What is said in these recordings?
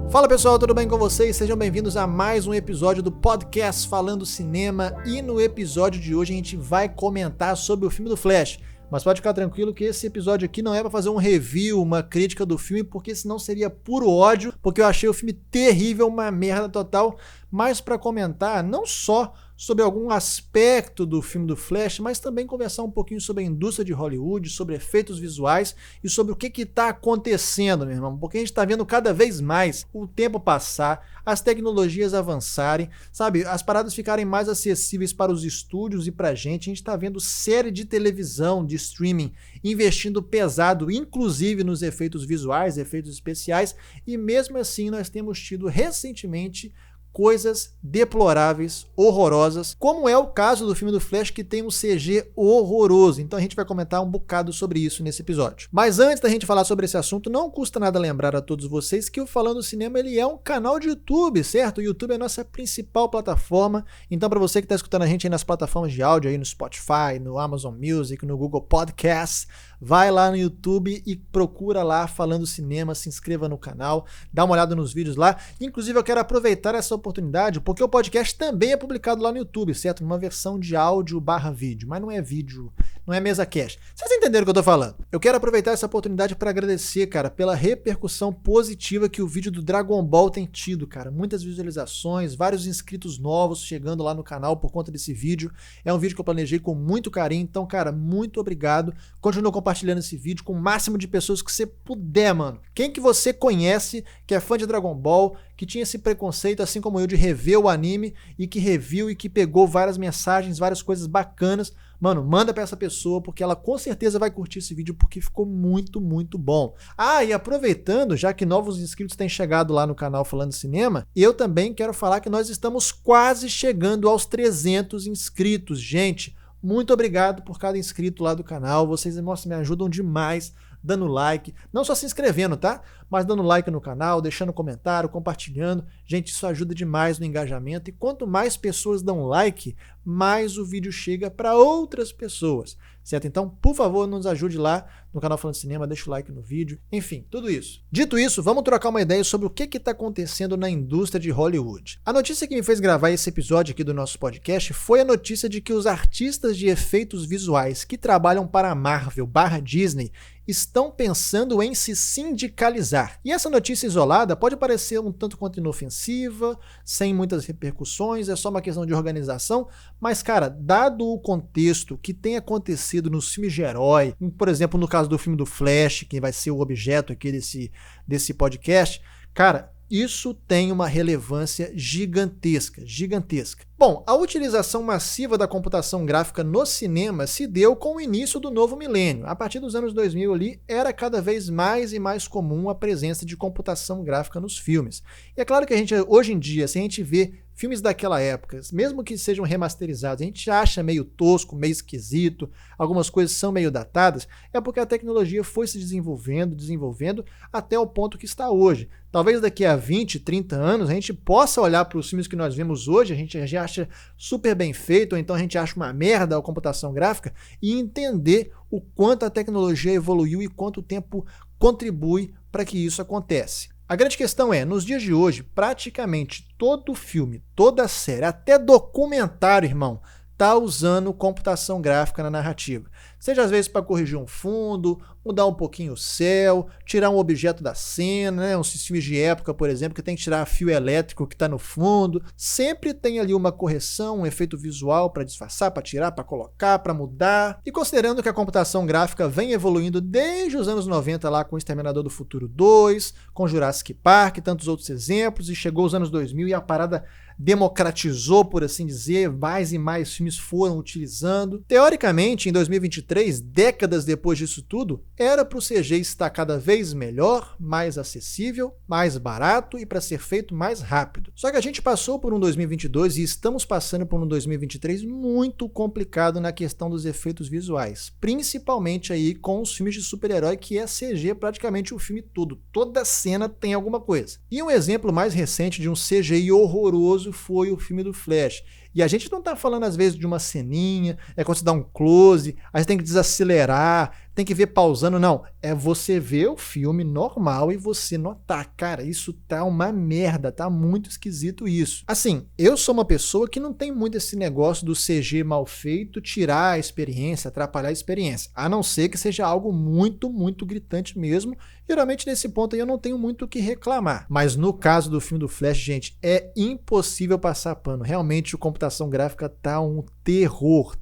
Fala pessoal, tudo bem com vocês? Sejam bem-vindos a mais um episódio do podcast Falando Cinema, e no episódio de hoje a gente vai comentar sobre o filme do Flash. Mas pode ficar tranquilo que esse episódio aqui não é pra fazer um review, uma crítica do filme, porque senão seria puro ódio, porque eu achei o filme terrível, uma merda total, mas pra comentar não só sobre algum aspecto do filme do Flash, mas também conversar um pouquinho sobre a indústria de Hollywood, sobre efeitos visuais e sobre o que está acontecendo, meu irmão, porque a gente está vendo cada vez mais o tempo passar, as tecnologias avançarem, sabe, as paradas ficarem mais acessíveis para os estúdios e para a gente está vendo série de televisão, de streaming, investindo pesado, inclusive nos efeitos visuais, efeitos especiais, e mesmo assim nós temos tido recentemente coisas deploráveis, horrorosas, como é o caso do filme do Flash, que tem um CG horroroso. Então a gente vai comentar um bocado sobre isso nesse episódio. Mas antes da gente falar sobre esse assunto, não custa nada lembrar a todos vocês que o Falando Cinema ele é um canal de YouTube, certo? O YouTube é a nossa principal plataforma. Então para você que está escutando a gente aí nas plataformas de áudio, aí no Spotify, no Amazon Music, no Google Podcasts, vai lá no YouTube e procura lá Falando Cinema, se inscreva no canal, dá uma olhada nos vídeos lá. Inclusive eu quero aproveitar essa oportunidade, porque o podcast também é publicado lá no YouTube, certo? Numa versão de áudio / vídeo, mas não é vídeo, não é mesa cast. Vocês entenderam o que eu tô falando? Eu quero aproveitar essa oportunidade para agradecer, cara, pela repercussão positiva que o vídeo do Dragon Ball tem tido, cara. Muitas visualizações, vários inscritos novos chegando lá no canal por conta desse vídeo. É um vídeo que eu planejei com muito carinho, então, cara, muito obrigado. Continua compartilhando esse vídeo com o máximo de pessoas que você puder, mano. Quem que você conhece que é fã de Dragon Ball, que tinha esse preconceito, assim como eu, de rever o anime e que reviu e que pegou várias mensagens, várias coisas bacanas, mano, manda pra essa pessoa, porque ela com certeza vai curtir esse vídeo, porque ficou muito, muito bom. Ah, e aproveitando, já que novos inscritos têm chegado lá no canal Falando Cinema, eu também quero falar que nós estamos quase chegando aos 300 inscritos, gente. Muito obrigado por cada inscrito lá do canal, vocês, nossa, me ajudam demais dando like, não só se inscrevendo, tá? Mas dando like no canal, deixando comentário, compartilhando. Gente, isso ajuda demais no engajamento, e quanto mais pessoas dão like, mais o vídeo chega para outras pessoas, certo? Então, por favor, nos ajude lá no canal Falando Cinema, deixa o like no vídeo, enfim, tudo isso. Dito isso, vamos trocar uma ideia sobre o que está acontecendo na indústria de Hollywood. A notícia que me fez gravar esse episódio aqui do nosso podcast foi a notícia de que os artistas de efeitos visuais que trabalham para a Marvel / Disney estão pensando em se sindicalizar. E essa notícia isolada pode parecer um tanto quanto inofensiva, sem muitas repercussões, é só uma questão de organização, mas, cara, dado o contexto que tem acontecido nos filmes de herói, por exemplo, no caso do filme do Flash, que vai ser o objeto aqui desse podcast, cara, isso tem uma relevância gigantesca, gigantesca. Bom, a utilização massiva da computação gráfica no cinema se deu com o início do novo milênio. A partir dos anos 2000 ali, era cada vez mais e mais comum a presença de computação gráfica nos filmes. E é claro que a gente, hoje em dia, se a gente vê filmes daquela época, mesmo que sejam remasterizados, a gente acha meio tosco, meio esquisito, algumas coisas são meio datadas, é porque a tecnologia foi se desenvolvendo até o ponto que está hoje. Talvez daqui a 20, 30 anos a gente possa olhar para os filmes que nós vemos hoje, a gente já acha super bem feito, ou então a gente acha uma merda a computação gráfica, e entender o quanto a tecnologia evoluiu e quanto o tempo contribui para que isso aconteça. A grande questão é, nos dias de hoje, praticamente todo filme, toda série, até documentário, irmão, tá usando computação gráfica na narrativa. Seja às vezes para corrigir um fundo, mudar um pouquinho o céu, tirar um objeto da cena, né? Uns filmes de época, por exemplo, que tem que tirar fio elétrico que está no fundo. Sempre tem ali uma correção, um efeito visual para disfarçar, para tirar, para colocar, para mudar. E considerando que a computação gráfica vem evoluindo desde os anos 90 lá com o Exterminador do Futuro 2, com Jurassic Park e tantos outros exemplos, e chegou os anos 2000 e a parada democratizou, por assim dizer, mais e mais filmes foram utilizando. Teoricamente, em 2023, décadas depois disso tudo, era para o CG estar cada vez melhor, mais acessível, mais barato e para ser feito mais rápido. Só que a gente passou por um 2022 e estamos passando por um 2023 muito complicado na questão dos efeitos visuais, principalmente aí com os filmes de super-herói, que é CG praticamente o filme todo, toda cena tem alguma coisa. E um exemplo mais recente de um CGI horroroso foi o filme do Flash. E a gente não tá falando, às vezes, de uma ceninha, é quando você dá um close, aí você tem que desacelerar, tem que ver pausando, não. É você ver o filme normal e você notar, cara, isso tá uma merda, tá muito esquisito isso. Assim, eu sou uma pessoa que não tem muito esse negócio do CG mal feito tirar a experiência, atrapalhar a experiência, a não ser que seja algo muito, muito gritante mesmo. Geralmente nesse ponto aí eu não tenho muito o que reclamar. Mas no caso do filme do Flash, gente, é impossível passar pano. Realmente a computação gráfica tá um terror.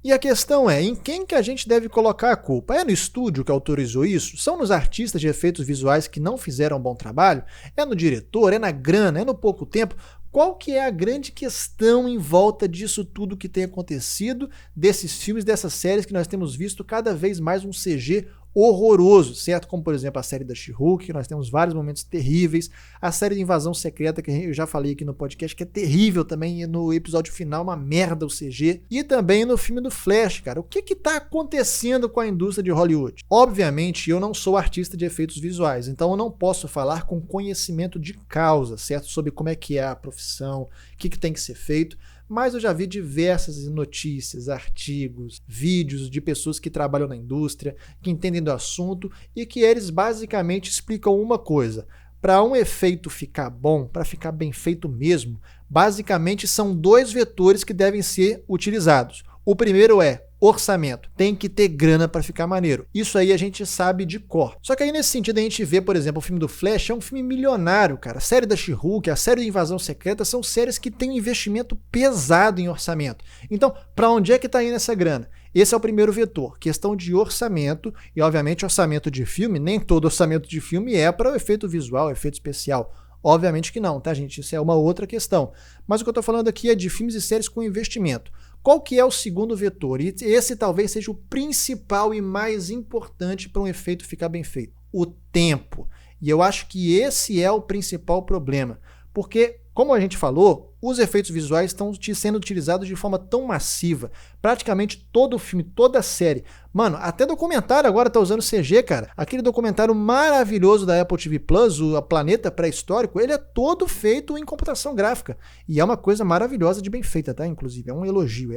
E a questão é, em quem que a gente deve colocar a culpa? É no estúdio que autorizou isso? São nos artistas de efeitos visuais que não fizeram um bom trabalho? É no diretor? É na grana? É no pouco tempo? Qual que é a grande questão em volta disso tudo que tem acontecido, desses filmes, dessas séries que nós temos visto cada vez mais um CG horroroso, certo? Como, por exemplo, a série da She-Hulk, que nós temos vários momentos terríveis, a série de Invasão Secreta, que eu já falei aqui no podcast, que é terrível também, e no episódio final uma merda o CG, e também no filme do Flash, cara. O que tá acontecendo com a indústria de Hollywood? Obviamente, eu não sou artista de efeitos visuais, então eu não posso falar com conhecimento de causa, certo? Sobre como é que é a profissão, o que tem que ser feito, mas eu já vi diversas notícias, artigos, vídeos de pessoas que trabalham na indústria, que entendem do assunto e que eles basicamente explicam uma coisa. Para um efeito ficar bom, para ficar bem feito mesmo, basicamente são dois vetores que devem ser utilizados. O primeiro é orçamento. Tem que ter grana para ficar maneiro. Isso aí a gente sabe de cor. Só que aí nesse sentido a gente vê, por exemplo, o filme do Flash é um filme milionário, cara. A série da She-Hulk, a série de Invasão Secreta são séries que têm um investimento pesado em orçamento. Então, para onde é que tá indo essa grana? Esse é o primeiro vetor, questão de orçamento, e obviamente orçamento de filme, nem todo orçamento de filme é para o efeito visual, efeito especial. Obviamente que não, tá, gente? Isso é uma outra questão. Mas o que eu estou falando aqui é de filmes e séries com investimento. Qual que é o segundo vetor? E esse talvez seja o principal e mais importante para um efeito ficar bem feito. O tempo. E eu acho que esse é o principal problema. Porque, como a gente falou, os efeitos visuais estão sendo utilizados de forma tão massiva. Praticamente todo o filme, toda a série. Mano, até documentário agora tá usando CG, cara. Aquele documentário maravilhoso da Apple TV Plus, o Planeta Pré-Histórico, ele é todo feito em computação gráfica. E é uma coisa maravilhosa de bem feita, tá? Inclusive, é um elogio.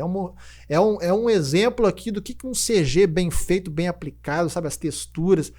É um exemplo aqui do que um CG bem feito, bem aplicado, sabe? As texturas.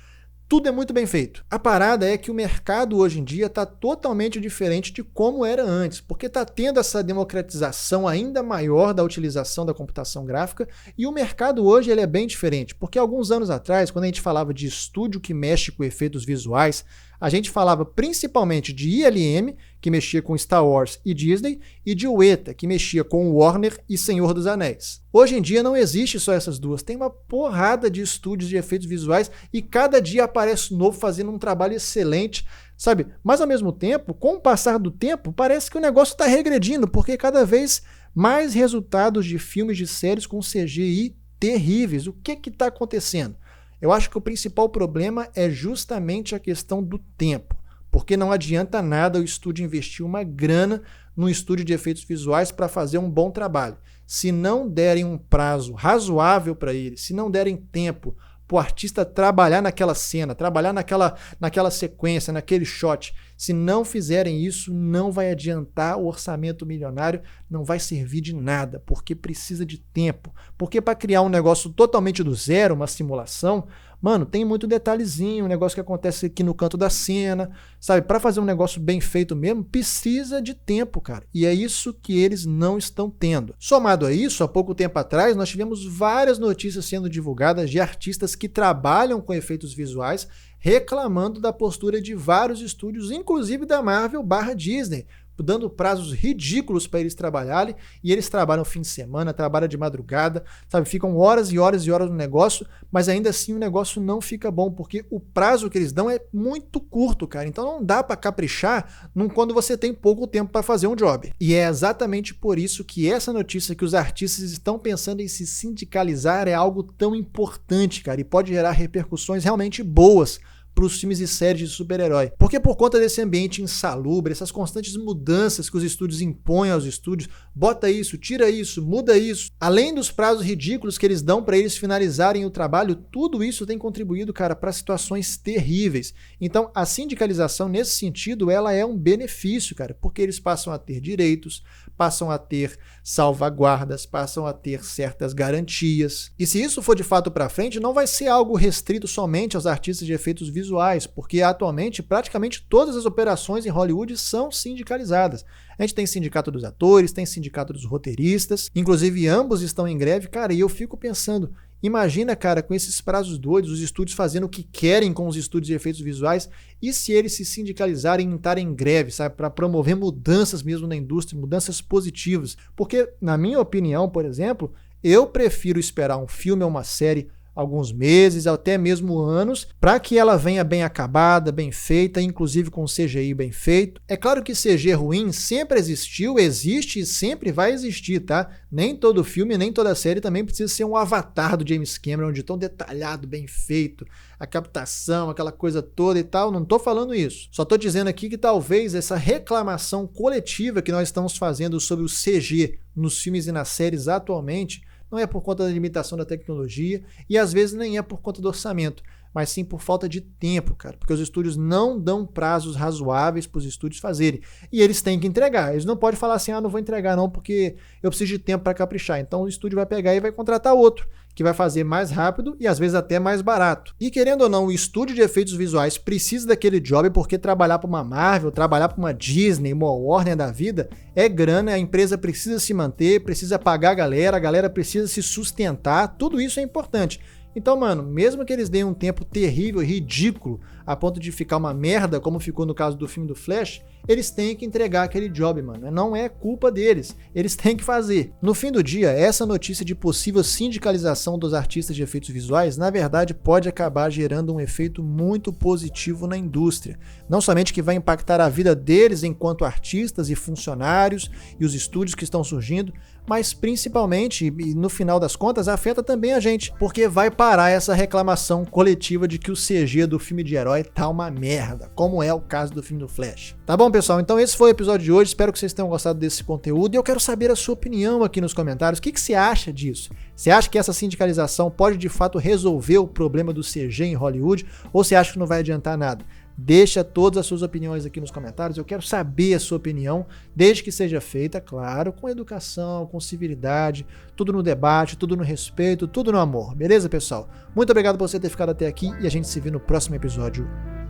Tudo é muito bem feito. A parada é que o mercado hoje em dia está totalmente diferente de como era antes, porque está tendo essa democratização ainda maior da utilização da computação gráfica e o mercado hoje ele é bem diferente, porque alguns anos atrás, quando a gente falava de estúdio que mexe com efeitos visuais, a gente falava principalmente de ILM, que mexia com Star Wars e Disney, e de Weta, que mexia com Warner e Senhor dos Anéis. Hoje em dia não existe só essas duas, tem uma porrada de estúdios de efeitos visuais e cada dia aparece um novo fazendo um trabalho excelente, sabe? Mas ao mesmo tempo, com o passar do tempo, parece que o negócio está regredindo, porque cada vez mais resultados de filmes, de séries com CGI terríveis. O que está acontecendo? Eu acho que o principal problema é justamente a questão do tempo, porque não adianta nada o estúdio investir uma grana num estúdio de efeitos visuais para fazer um bom trabalho. Se não derem um prazo razoável para ele, se não derem tempo para o artista trabalhar naquela cena, trabalhar naquela sequência, naquele shot, se não fizerem isso, não vai adiantar o orçamento milionário, não vai servir de nada, porque precisa de tempo. Porque para criar um negócio totalmente do zero, uma simulação, mano, tem muito detalhezinho, um negócio que acontece aqui no canto da cena, sabe? Para fazer um negócio bem feito mesmo, precisa de tempo, cara. E é isso que eles não estão tendo. Somado a isso, há pouco tempo atrás, nós tivemos várias notícias sendo divulgadas de artistas que trabalham com efeitos visuais, reclamando da postura de vários estúdios, inclusive da Marvel/Disney, dando prazos ridículos para eles trabalharem, e eles trabalham fim de semana, trabalham de madrugada, sabe, ficam horas e horas e horas no negócio, mas ainda assim o negócio não fica bom, porque o prazo que eles dão é muito curto, cara, então não dá para caprichar quando você tem pouco tempo para fazer um job. E é exatamente por isso que essa notícia que os artistas estão pensando em se sindicalizar é algo tão importante, cara, e pode gerar repercussões realmente boas para os filmes e séries de super-herói. Porque por conta desse ambiente insalubre, essas constantes mudanças que os estúdios impõem aos estúdios, bota isso, tira isso, muda isso, além dos prazos ridículos que eles dão para eles finalizarem o trabalho, tudo isso tem contribuído, cara, para situações terríveis. Então, a sindicalização, nesse sentido, ela é um benefício, cara, porque eles passam a ter direitos, passam a ter salvaguardas, passam a ter certas garantias. E se isso for de fato para frente, não vai ser algo restrito somente aos artistas de efeitos visuais, porque atualmente praticamente todas as operações em Hollywood são sindicalizadas. A gente tem sindicato dos atores, tem sindicato dos roteiristas, inclusive ambos estão em greve, cara, e eu fico pensando, imagina, cara, com esses prazos doidos, os estúdios fazendo o que querem com os estúdios de efeitos visuais, e se eles se sindicalizarem e estarem em greve, sabe, para promover mudanças mesmo na indústria, mudanças positivas. Porque, na minha opinião, por exemplo, eu prefiro esperar um filme ou uma série alguns meses, até mesmo anos, para que ela venha bem acabada, bem feita, inclusive com CGI bem feito. É claro que CG ruim sempre existiu, existe e sempre vai existir, tá? Nem todo filme, nem toda série também precisa ser um avatar do James Cameron, de tão detalhado, bem feito, a captação, aquela coisa toda e tal. Não tô falando isso. Só tô dizendo aqui que talvez essa reclamação coletiva que nós estamos fazendo sobre o CG nos filmes e nas séries atualmente não é por conta da limitação da tecnologia e às vezes nem é por conta do orçamento, mas sim por falta de tempo, cara, porque os estúdios não dão prazos razoáveis para os estúdios fazerem, e eles têm que entregar. Eles não podem falar assim, não vou entregar não porque eu preciso de tempo para caprichar. Então o estúdio vai pegar e vai contratar outro, que vai fazer mais rápido e às vezes até mais barato. E querendo ou não, o estúdio de efeitos visuais precisa daquele job porque trabalhar para uma Marvel, trabalhar para uma Disney, uma Warner da vida, é grana, a empresa precisa se manter, precisa pagar a galera precisa se sustentar, tudo isso é importante. Então, mano, mesmo que eles deem um tempo terrível e ridículo, a ponto de ficar uma merda, como ficou no caso do filme do Flash, eles têm que entregar aquele job, mano. Não é culpa deles. Eles têm que fazer. No fim do dia, essa notícia de possível sindicalização dos artistas de efeitos visuais, na verdade, pode acabar gerando um efeito muito positivo na indústria. Não somente que vai impactar a vida deles enquanto artistas e funcionários e os estúdios que estão surgindo, mas principalmente, e no final das contas, afeta também a gente, porque vai parar essa reclamação coletiva de que o CG do filme de herói tá uma merda, como é o caso do filme do Flash. Tá bom, pessoal? Então esse foi o episódio de hoje, espero que vocês tenham gostado desse conteúdo e eu quero saber a sua opinião aqui nos comentários. O que você acha disso? Você acha que essa sindicalização pode de fato resolver o problema do CG em Hollywood ou você acha que não vai adiantar nada? Deixa todas as suas opiniões aqui nos comentários, eu quero saber a sua opinião, desde que seja feita, claro, com educação, com civilidade, tudo no debate, tudo no respeito, tudo no amor, beleza, pessoal? Muito obrigado por você ter ficado até aqui e a gente se vê no próximo episódio.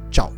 Tchau!